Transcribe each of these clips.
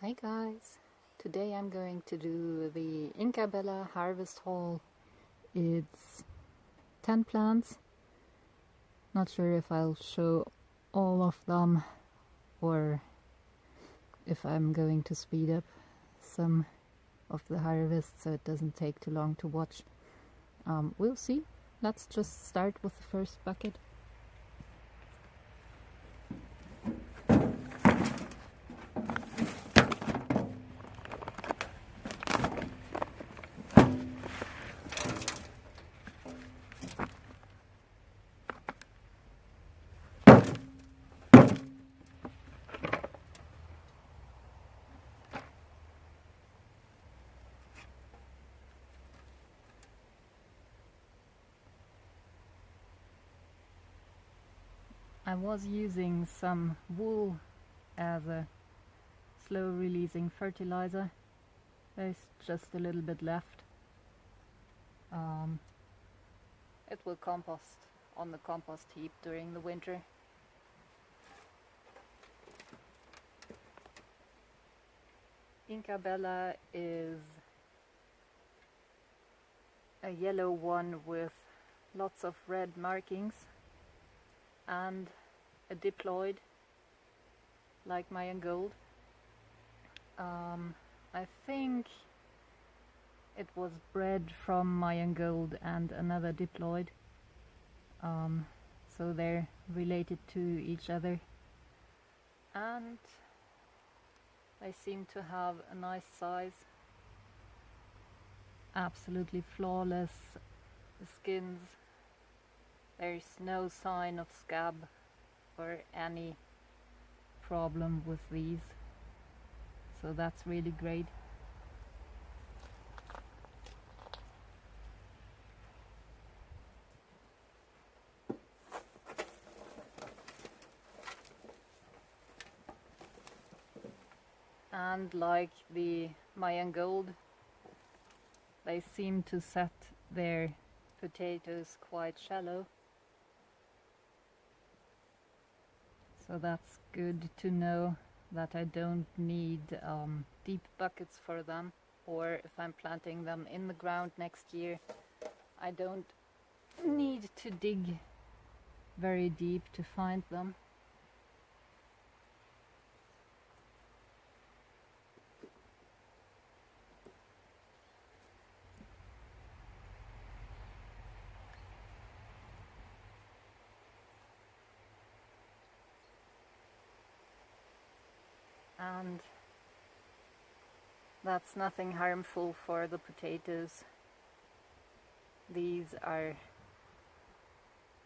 Hi guys, today I'm going to do the Inca Bella harvest haul. It's 10 plants. Not sure if I'll show all of them or if I'm going to speed up some of the harvest so it doesn't take too long to watch. We'll see. Let's just start with the first bucket. I was using some wool as a slow releasing fertilizer. There's just a little bit left. It will compost on the compost heap during the winter. Inca Bella is a yellow one with lots of red markings and a diploid like Mayan gold. I think it was bred from Mayan gold and another diploid, so they're related to each other, and they seem to have a nice size. Absolutely flawless skins. There's no sign of scab or any problem with these, so that's really great. And like the Mayan gold, they seem to set their potatoes quite shallow. So that's good to know that I don't need deep buckets for them, or if I'm planting them in the ground next year, I don't need to dig very deep to find them. And that's nothing harmful for the potatoes. These are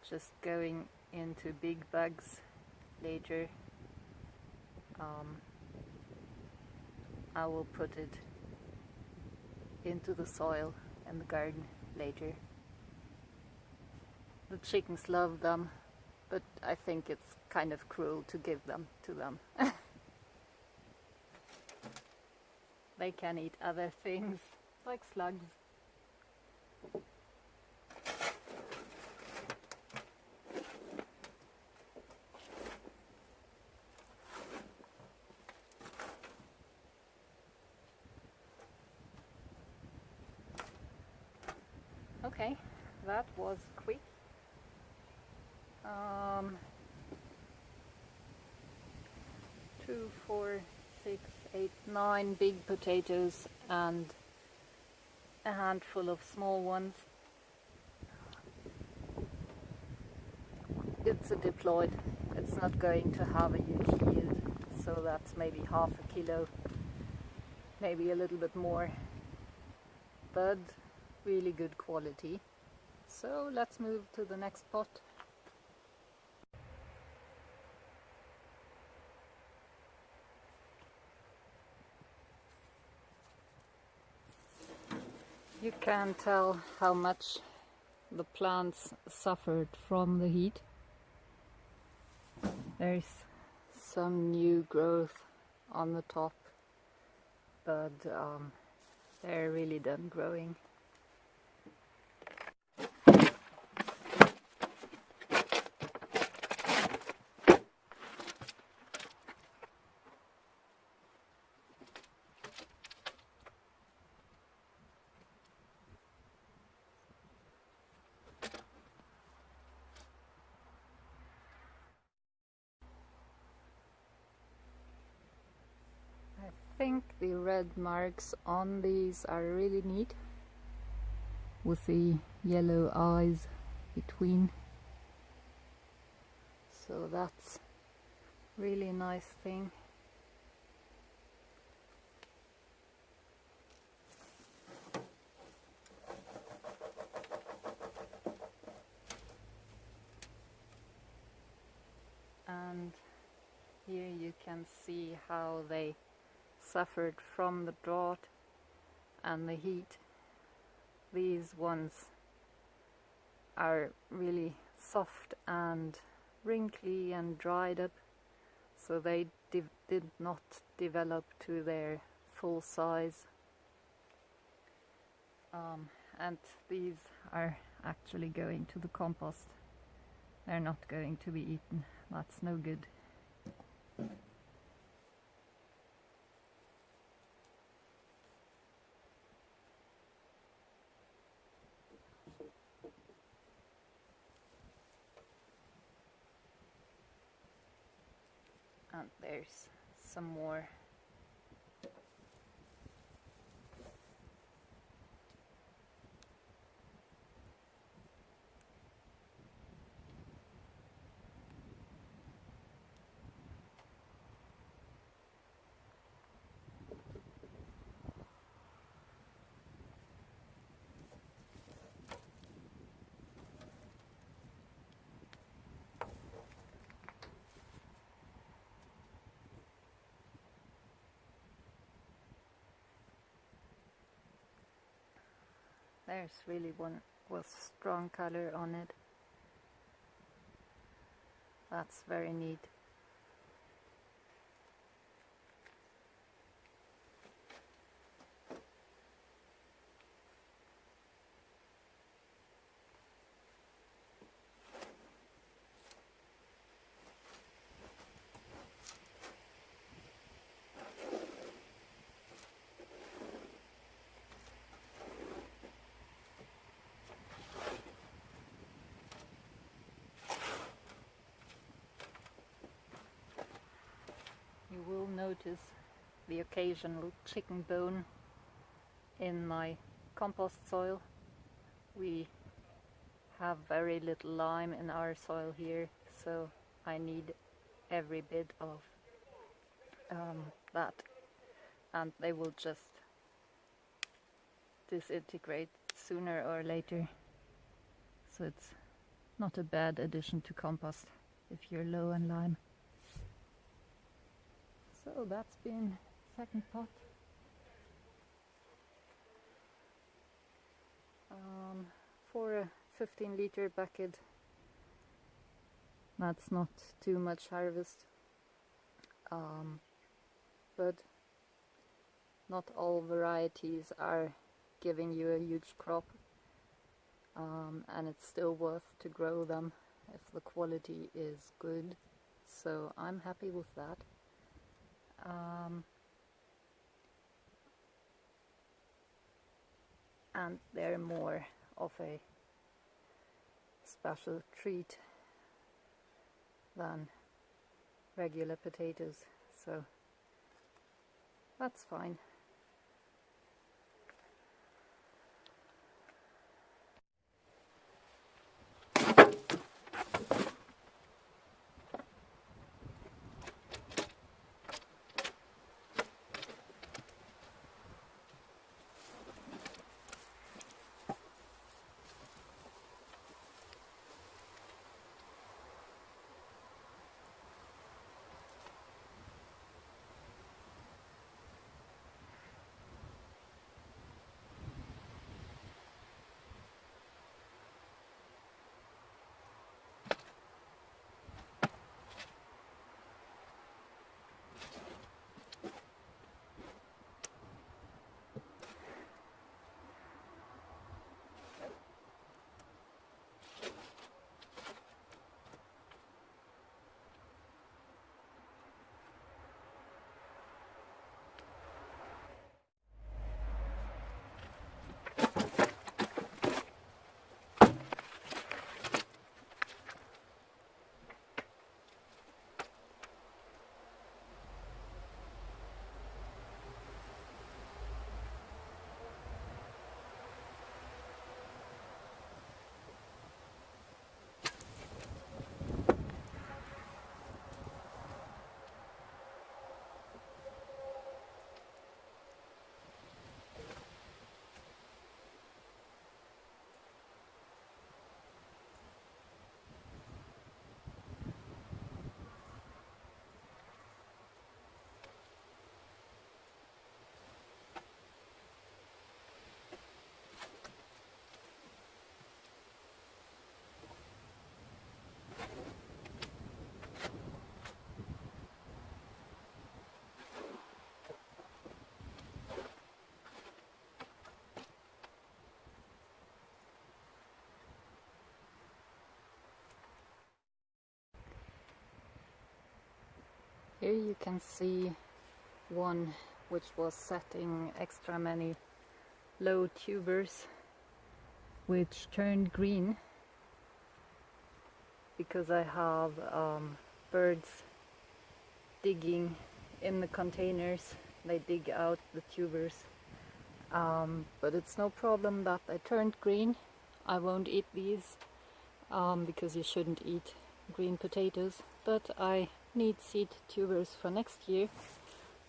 just going into big bugs later. I will put it into the soil in the garden later. The chickens love them, but I think it's kind of cruel to give them to them. They can eat other things, like slugs. Okay, that was quick. 2, 4, 6, 8, 9 big potatoes and a handful of small ones. It's a diploid. It's not going to have a huge yield, so that's maybe half a kilo, maybe a little bit more, but really good quality. So let's move to the next pot. You can tell how much the plants suffered from the heat. There's some new growth on the top, but they're really done growing. think the red marks on these are really neat, with the yellow eyes between. So that's really nice thing. And here you can see how they suffered from the drought and the heat. These ones are really soft and wrinkly and dried up, so they did not develop to their full size. And these are actually going to the compost. They're not going to be eaten. That's no good. And there's some more. There's really one with strong color on it. That's very neat. You will notice the occasional chicken bone in my compost soil. We have very little lime in our soil here, so I need every bit of that, and they will just disintegrate sooner or later. So it's not a bad addition to compost if you're low on lime. So that's been second pot. For a 15-liter bucket, that's not too much harvest, but not all varieties are giving you a huge crop, and it's still worth to grow them if the quality is good, so I'm happy with that. And they're more of a special treat than regular potatoes, so that's fine. Here you can see one which was setting extra many low tubers, which turned green because I have birds digging in the containers. They dig out the tubers, but it's no problem that they turned green. I won't eat these because you shouldn't eat green potatoes, but I need seed tubers for next year,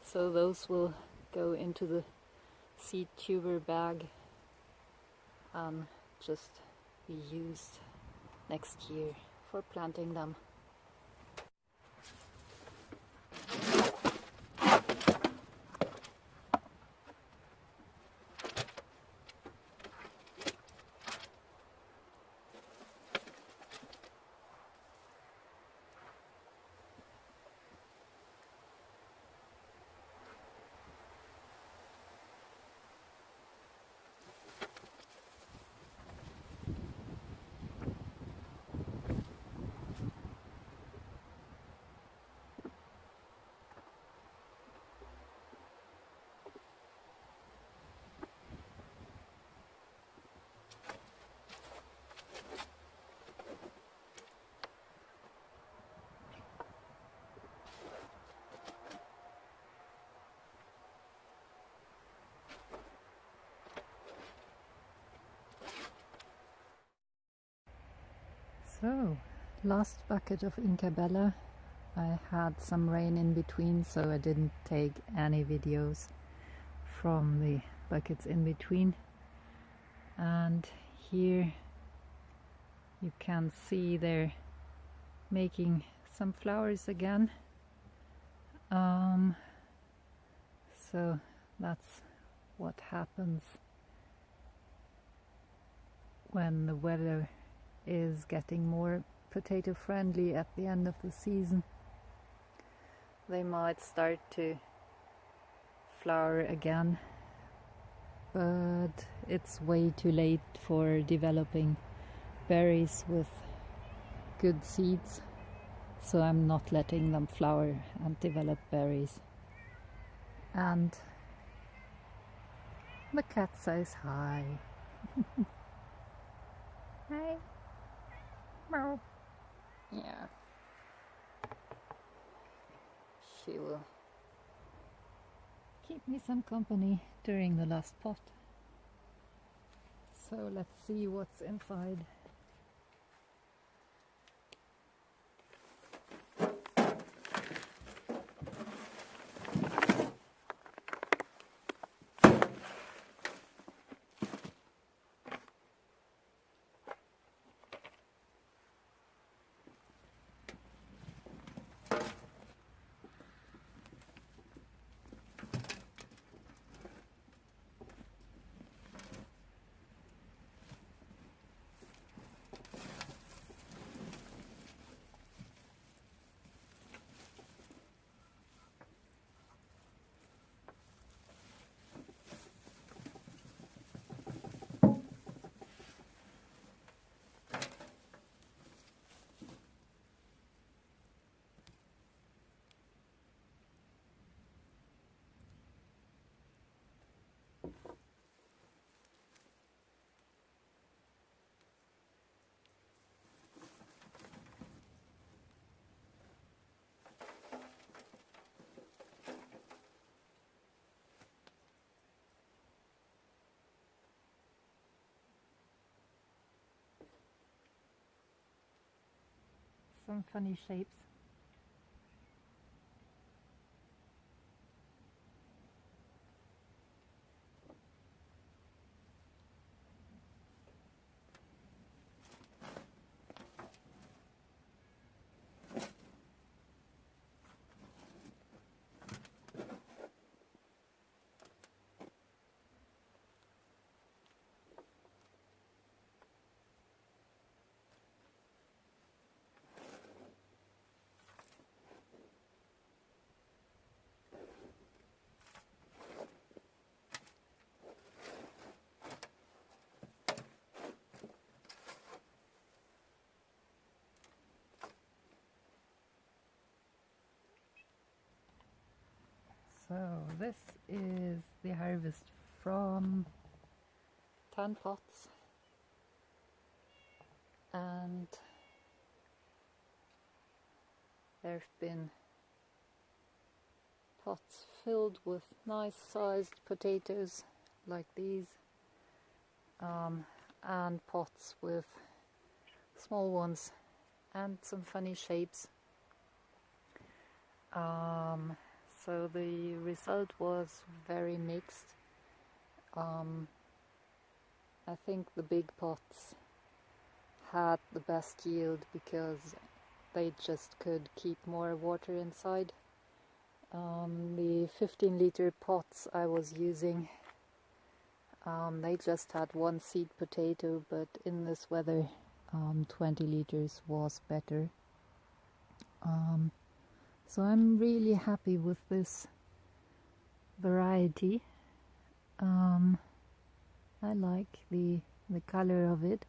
so those will go into the seed tuber bag and just be used next year for planting them. So, last bucket of Inca Bella. I had some rain in between, so I didn't take any videos from the buckets in between. And here you can see they're making some flowers again. So that's what happens when the weather is getting more potato friendly at the end of the season. They might start to flower again, but it's way too late for developing berries with good seeds, so I'm not letting them flower and develop berries. And the cat says hi. Hi. Meow. Yeah. She will keep me some company during the last pot. So let's see what's inside. Some funny shapes. So this is the harvest from 10 pots, and there have been pots filled with nice sized potatoes like these, and pots with small ones and some funny shapes. So the result was very mixed. I think the big pots had the best yield because they just could keep more water inside. The 15-liter pots I was using, they just had one seed potato, but in this weather 20 liters was better. So I'm really happy with this variety. I like the color of it,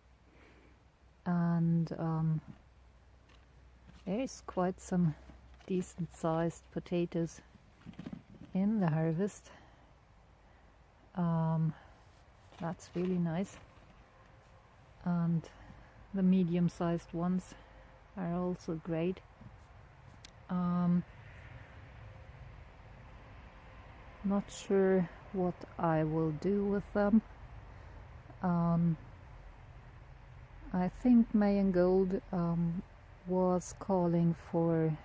and there's quite some decent sized potatoes in the harvest. That's really nice, and the medium sized ones are also great. Not sure what I will do with them. I think May and Gold was calling for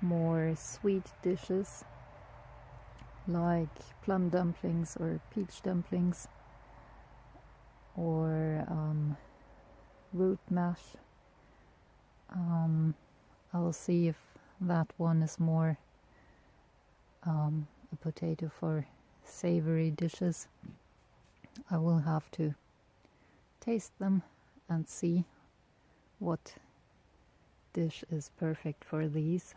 more sweet dishes like plum dumplings or peach dumplings, or root mash. I'll see if that one is more a potato for savory dishes. I will have to taste them and see what dish is perfect for these.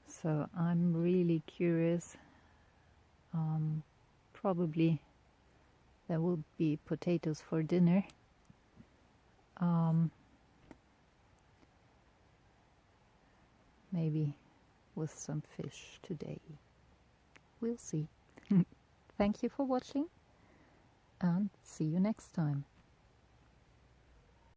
So I'm really curious. Probably there will be potatoes for dinner. Maybe with some fish today. We'll see. Thank you for watching, and see you next time.